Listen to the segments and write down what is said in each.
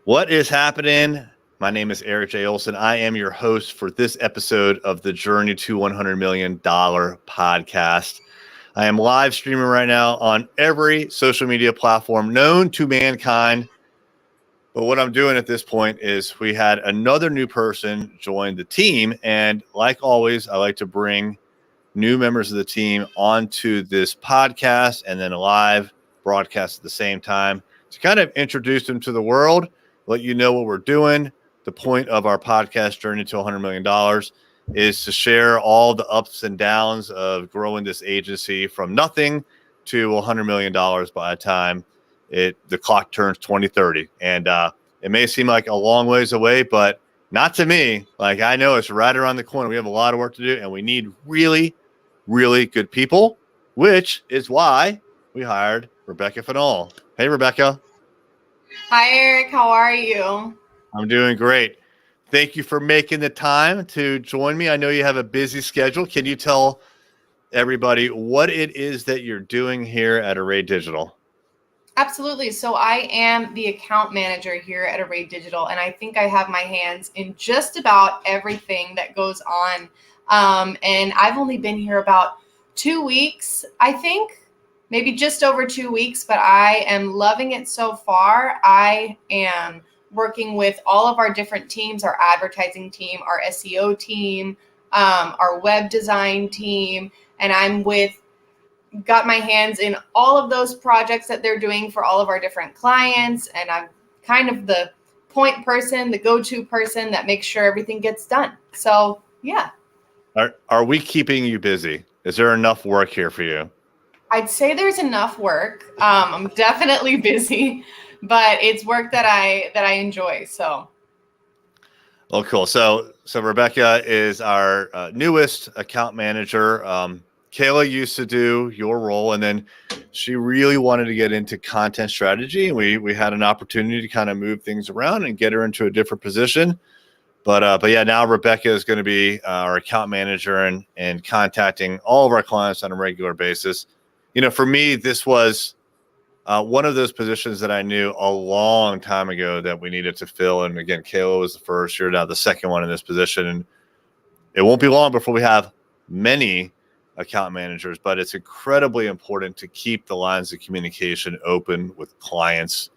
What is happening? My name is Eric J. Olson. I am your host for this episode of the Journey to $100 Million podcast. I am live streaming right now on every social media platform known to mankind. But what I'm doing at this point is we had another new person join the team. And like always, I like to bring new members of the team onto this podcast and then a live broadcast at the same time to kind of introduce them to the world, let you know what we're doing. The point of our podcast journey to $100 million is to share all the ups and downs of growing this agency from nothing to $100 million by the time the clock turns 2030. And it may seem like a long ways away, but not to me. Like, I know it's right around the corner. We have a lot of work to do, and we need really good people, which is why we hired Rebekah Finol. Hey, Rebekah. Hi, Eric. How are you? I'm doing great. Thank you for making the time to join me. I know you have a busy schedule. Can you tell everybody what it is that you're doing here at Array Digital? Absolutely. So I am the account manager here at Array Digital, and I think I have my hands in just about everything that goes on. And I've only been here about 2 weeks, I think, maybe just over 2 weeks, but I am loving it so far. I am working with all of our different teams, our advertising team, our SEO team, our web design team, and got my hands in all of those projects that they're doing for all of our different clients. And I'm kind of the point person, the go-to person that makes sure everything gets done. So, yeah. Are we keeping you busy? Is there enough work here for you? I'd say there's enough work. I'm definitely busy, but it's work that I enjoy. So. Oh, cool. So Rebekah is our newest account manager. Kayla used to do your role, and then she really wanted to get into content strategy. And we had an opportunity to kind of move things around and get her into a different position. But yeah, now Rebekah is going to be our account manager and contacting all of our clients on a regular basis. You know, for me, this was one of those positions that I knew a long time ago that we needed to fill. And again, Kayla was the first. You're now the second one in this position. And it won't be long before we have many account managers, but it's incredibly important to keep the lines of communication open with clients.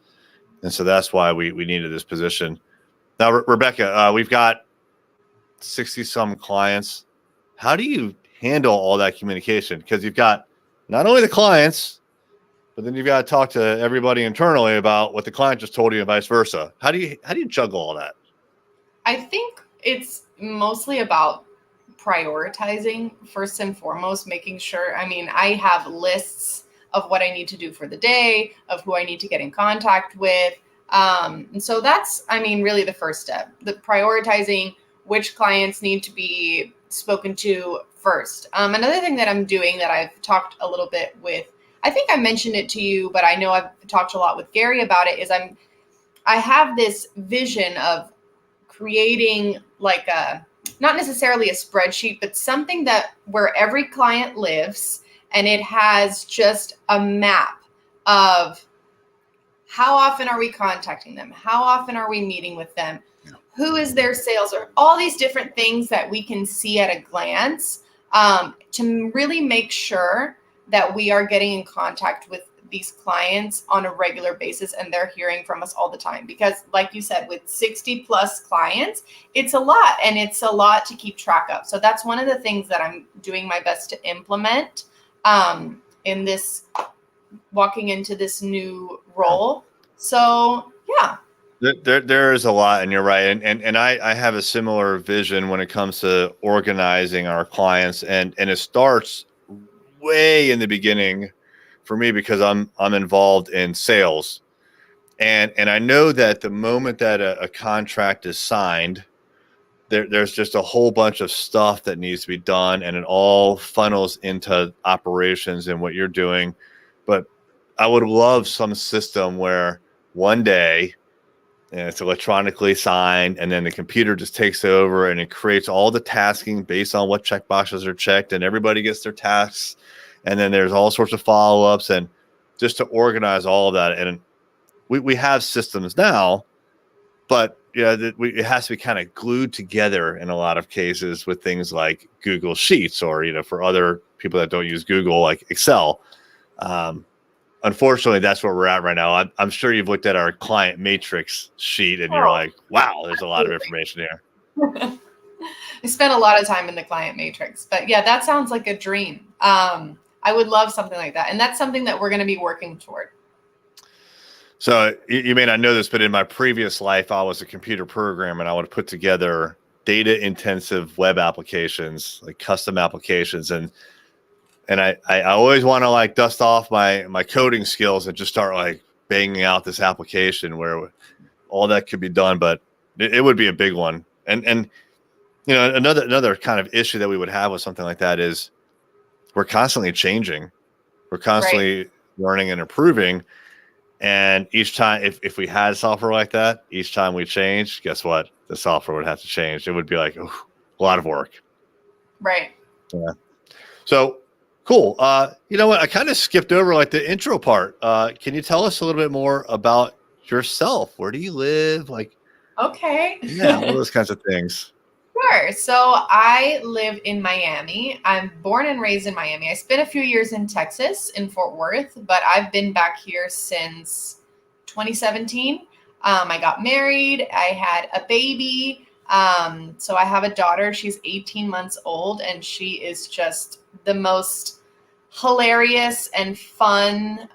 And so that's why we needed this position. Now, Rebekah, we've got 60 some clients. How do you handle all that communication? Because you've got not only the clients, but then you've got to talk to everybody internally about what the client just told you and vice versa. How do you juggle all that? I think it's mostly about prioritizing first and foremost, making sure, I have lists of what I need to do for the day, of who I need to get in contact with. And so that's, really the first step, the prioritizing which clients need to be spoken to first. Another thing that I'm doing that I've talked a little bit with, I think I mentioned it to you, but I know I've talked a lot with Gary about it, is I have this vision of creating like not necessarily a spreadsheet, but something where every client lives, and it has just a map of how often are we contacting them? How often are we meeting with them? Who is their sales, or all these different things that we can see at a glance, to really make sure that we are getting in contact with these clients on a regular basis and they're hearing from us all the time. Because like you said, with 60 plus clients, it's a lot, and it's a lot to keep track of. So that's one of the things that I'm doing my best to implement in this, walking into this new role. So yeah. There is a lot, and you're right. And I have a similar vision when it comes to organizing our clients, and it starts way in the beginning for me because I'm involved in sales. And I know that the moment that a contract is signed, there's just a whole bunch of stuff that needs to be done, and it all funnels into operations and what you're doing. But I would love some system where one day, and it's electronically signed, and then the computer just takes over and it creates all the tasking based on what check boxes are checked, and everybody gets their tasks, and then there's all sorts of follow-ups, and just to organize all of that. And we have systems now, but it has to be kind of glued together in a lot of cases with things like Google Sheets, or for other people that don't use Google, like Excel. Unfortunately, that's where we're at right now. I'm sure you've looked at our client matrix sheet and you're like, wow, there's a lot of information here. I spent a lot of time in the client matrix, but yeah, that sounds like a dream. I would love something like that. And that's something that we're going to be working toward. So you may not know this, but in my previous life, I was a computer programmer, and I would put together data intensive web applications, like custom applications. And I always want to like dust off my coding skills and just start like banging out this application where all that could be done, but it would be a big one. And another kind of issue that we would have with something like that is we're constantly changing, we're constantly learning and improving. And each time, if we had software like that, each time we change, guess what? The software would have to change. It would be like a lot of work. Right. Yeah. So cool. You know what? I kind of skipped over like the intro part. Can you tell us a little bit more about yourself? Where do you live? Like, okay. Yeah, all those kinds of things. Sure. So I live in Miami. I'm born and raised in Miami. I spent a few years in Texas, in Fort Worth, but I've been back here since 2017. I got married. I had a baby. So I have a daughter. She's 18 months old, and she is just the most hilarious and fun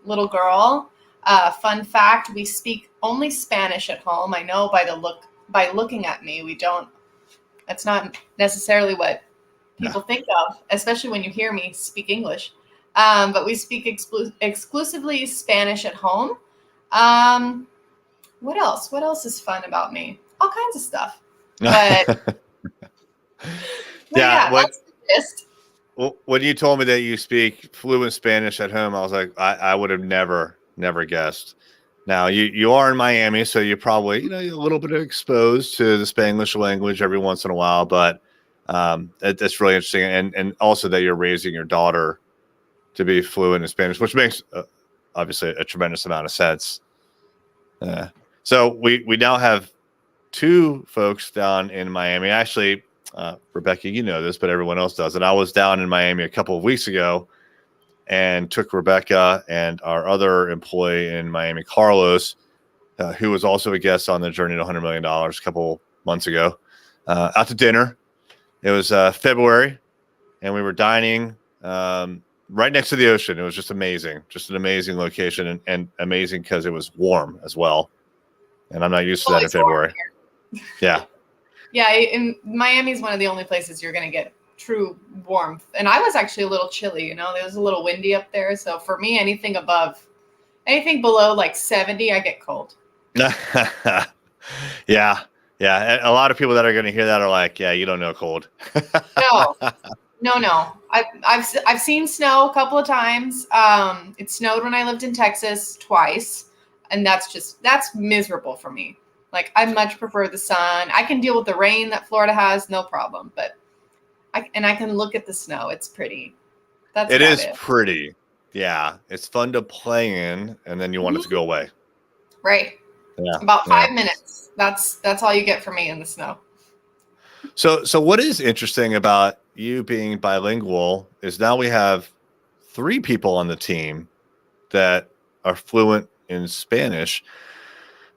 little girl. Fun fact, we speak only Spanish at home. I know by looking at me, that's not necessarily what people think of, especially when you hear me speak English. But we speak exclusively Spanish at home. What else? What else is fun about me? All kinds of stuff. But that's the gist. Well, when you told me that you speak fluent Spanish at home, I was like, I would have never guessed. Now you are in Miami, so you're probably a little bit exposed to the Spanglish language every once in a while, but that's really interesting, and also that you're raising your daughter to be fluent in Spanish, which makes obviously a tremendous amount of sense. So we now have two folks down in Miami. Actually, Rebekah, you know this, but everyone else does. And I was down in Miami a couple of weeks ago and took Rebekah and our other employee in Miami, Carlos, who was also a guest on the Journey to $100 Million a couple months ago, out to dinner. It was February, and we were dining right next to the ocean. It was just amazing, just an amazing location, and amazing because it was warm as well. And I'm not used to that in February. Yeah. Yeah, in Miami is one of the only places you're going to get true warmth. And I was actually a little chilly, it was a little windy up there. So for me, anything below like 70, I get cold. Yeah. And a lot of people that are going to hear that are like, yeah, you don't know cold. No. I've seen snow a couple of times. It snowed when I lived in Texas twice. And that's miserable for me. Like, I much prefer the sun. I can deal with the rain that Florida has, no problem. But I can look at the snow. It's pretty. It is pretty. Yeah. It's fun to play in, and then you want it to go away. Right. Yeah. About 5 minutes. That's all you get from me in the snow. So what is interesting about you being bilingual is now we have 3 people on the team that are fluent in Spanish.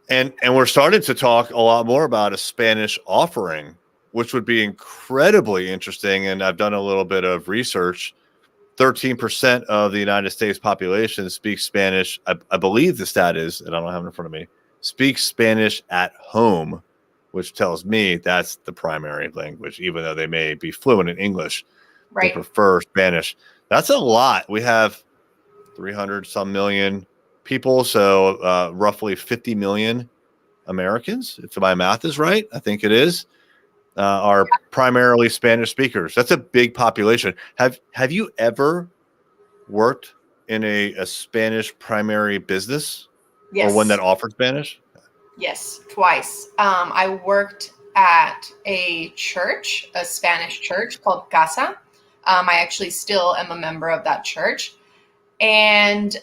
And we're starting to talk a lot more about a Spanish offering, which would be incredibly interesting. And I've done a little bit of research. 13% of the United States population speaks Spanish. I believe the stat is, and I don't have it in front of me, speaks Spanish at home, which tells me that's the primary language, even though they may be fluent in English. Right. They prefer Spanish. That's a lot. We have 300 some million people, so roughly 50 million Americans, if my math is right, I think it is, are primarily Spanish speakers. That's a big population. Have you ever worked in a Spanish primary business? Yes. Or one that offered Spanish? Yes, twice. I worked at a church, a Spanish church called Casa. I actually still am a member of that church. And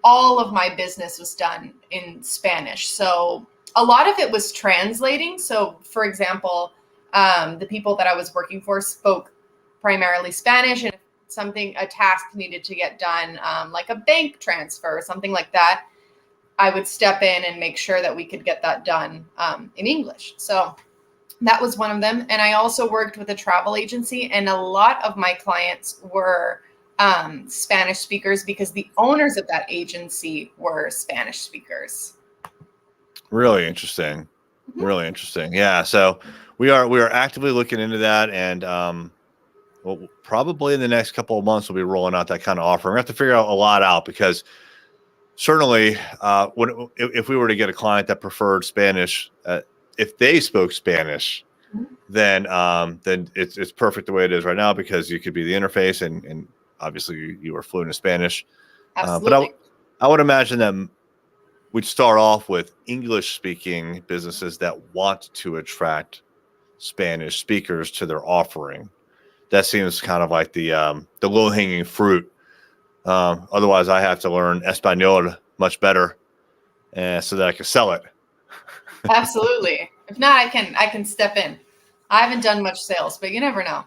all of my business was done in Spanish. So a lot of it was translating. So for example, the people that I was working for spoke primarily Spanish, and if a task needed to get done, like a bank transfer or something like that, I would step in and make sure that we could get that done in English. So that was one of them. And I also worked with a travel agency, and a lot of my clients were Spanish speakers because the owners of that agency were Spanish speakers. Really interesting. Really interesting. Yeah. So we are actively looking into that, and well, probably in the next couple of months we'll be rolling out that kind of offer. We have to figure out a lot out, because certainly if we were to get a client that preferred Spanish, if they spoke Spanish, then it's perfect the way it is right now, because you could be the interface, and obviously you are fluent in Spanish. Absolutely. But I would imagine that we'd start off with English speaking businesses that want to attract Spanish speakers to their offering. That seems kind of like the low hanging fruit. Otherwise, I have to learn Espanol much better, so that I can sell it. Absolutely. If not, I can step in. I haven't done much sales, but you never know.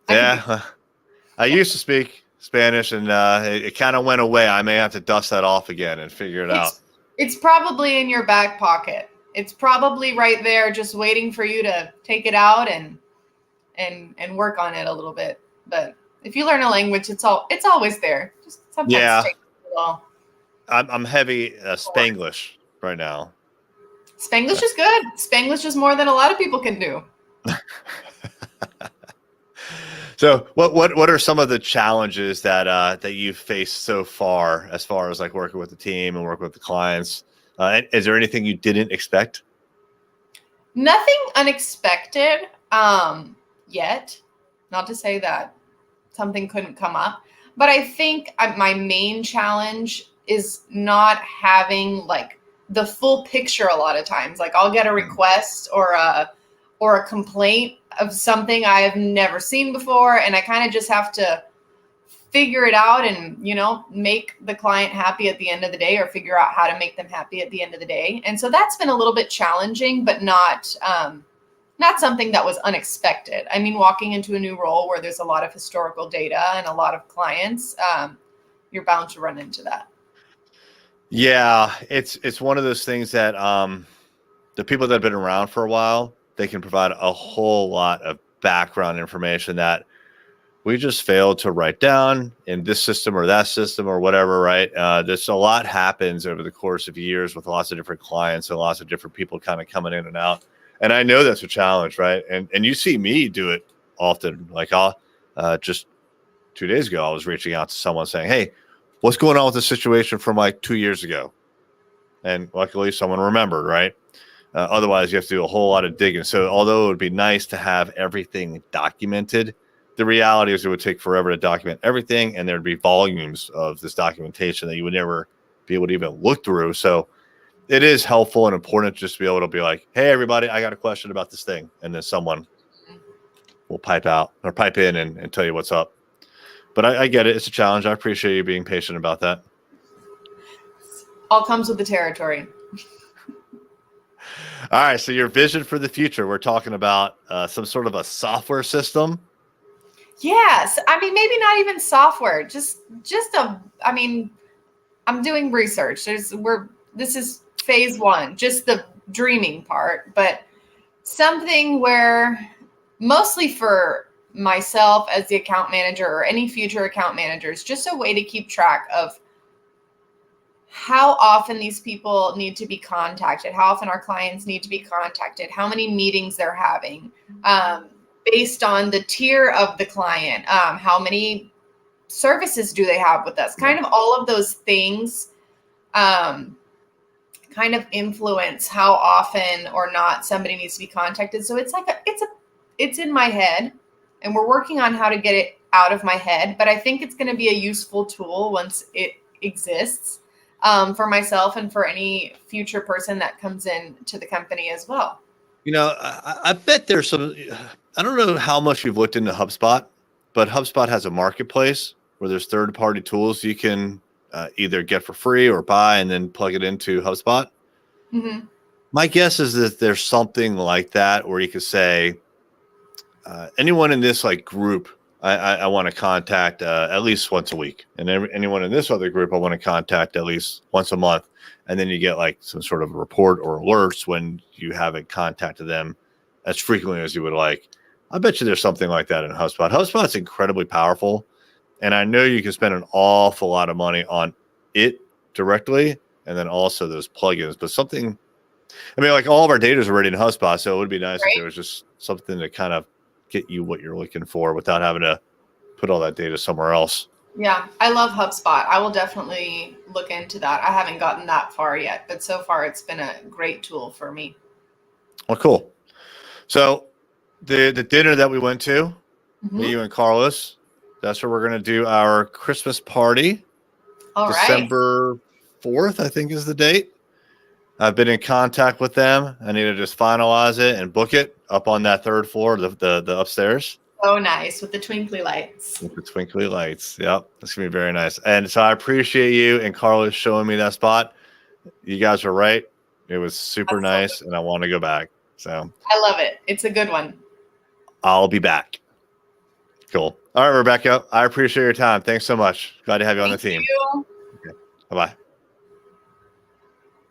I used to speak Spanish, and it kind of went away. I may have to dust that off again and figure it out. It's probably in your back pocket. It's probably right there, just waiting for you to take it out and work on it a little bit. But if you learn a language, it's always there. Just sometimes take a little. I'm heavy Spanglish right now. Spanglish is good. Spanglish is more than a lot of people can do. So what are some of the challenges that you've faced so far as like working with the team and working with the clients? Is there anything you didn't expect? Nothing unexpected yet. Not to say that something couldn't come up, but I think my main challenge is not having like the full picture a lot of times. Like I'll get a request or a complaint of something I have never seen before, and I kind of just have to figure it out and, make the client happy at the end of the day, or figure out how to make them happy at the end of the day. And so that's been a little bit challenging, but not something that was unexpected. I mean, walking into a new role where there's a lot of historical data and a lot of clients, you're bound to run into that. Yeah, it's one of those things that the people that have been around for a while, they can provide a whole lot of background information that we just failed to write down in this system or that system or whatever, right? There's a lot happens over the course of years with lots of different clients and lots of different people kind of coming in and out. And I know that's a challenge, right? And you see me do it often. Like I'll just 2 days ago, I was reaching out to someone saying, hey, what's going on with the situation from like 2 years ago? And luckily someone remembered, right? Otherwise, you have to do a whole lot of digging. So although it would be nice to have everything documented, the reality is it would take forever to document everything, and there'd be volumes of this documentation that you would never be able to even look through. So it is helpful and important just to be able to be like, hey, everybody, I got a question about this thing. And then someone will pipe in and tell you what's up. But I get it. It's a challenge. I appreciate you being patient about that. All comes with the territory. All right. So your vision for the future, we're talking about some sort of a software system. Yes. I mean, maybe not even software, I'm doing research. This is phase one, just the dreaming part, but something where mostly for myself as the account manager or any future account managers, just a way to keep track of how often these people need to be contacted, how often our clients need to be contacted, how many meetings they're having, based on the tier of the client, how many services do they have with us, kind of all of those things kind of influence how often or not somebody needs to be contacted. So it's like it's in my head, and we're working on how to get it out of my head, but I think it's going to be a useful tool once it exists, for myself and for any future person that comes in to the company as well. I bet there's some, I don't know how much you've looked into HubSpot, but HubSpot has a marketplace where there's third-party tools you can either get for free or buy and then plug it into HubSpot. Mm-hmm. My guess is that there's something like that where you could say, anyone in this like group, I want to contact at least once a week, and anyone in this other group, I want to contact at least once a month, and then you get like some sort of report or alerts when you haven't contacted them as frequently as you would like. I bet you there's something like that in HubSpot. HubSpot's incredibly powerful, and I know you can spend an awful lot of money on it directly, and then also those plugins. But something, I mean, like all of our data is already in HubSpot, so it would be nice if there was just something to kind of get you what you're looking for without having to put all that data somewhere else. Yeah, I love HubSpot. I will definitely look into that. I haven't gotten that far yet, but so far it's been a great tool for me. Well, cool. So the dinner that we went to, Mm-hmm. me, you, and Carlos, that's where we're going to do our Christmas party. All right. December 4th, I think, is the date. I've been in contact with them. I need to just finalize it and book it up on that third floor, the upstairs. So nice with the twinkly lights. With the twinkly lights. Yep. That's going to be very nice. And so I appreciate you and Carlos showing me that spot. You guys were right. It was super nice, and I want to go back. So I love it. It's a good one. I'll be back. Cool. All right, Rebekah. I appreciate your time. Thanks so much. Glad to have you on the team. You. Okay. Bye-bye.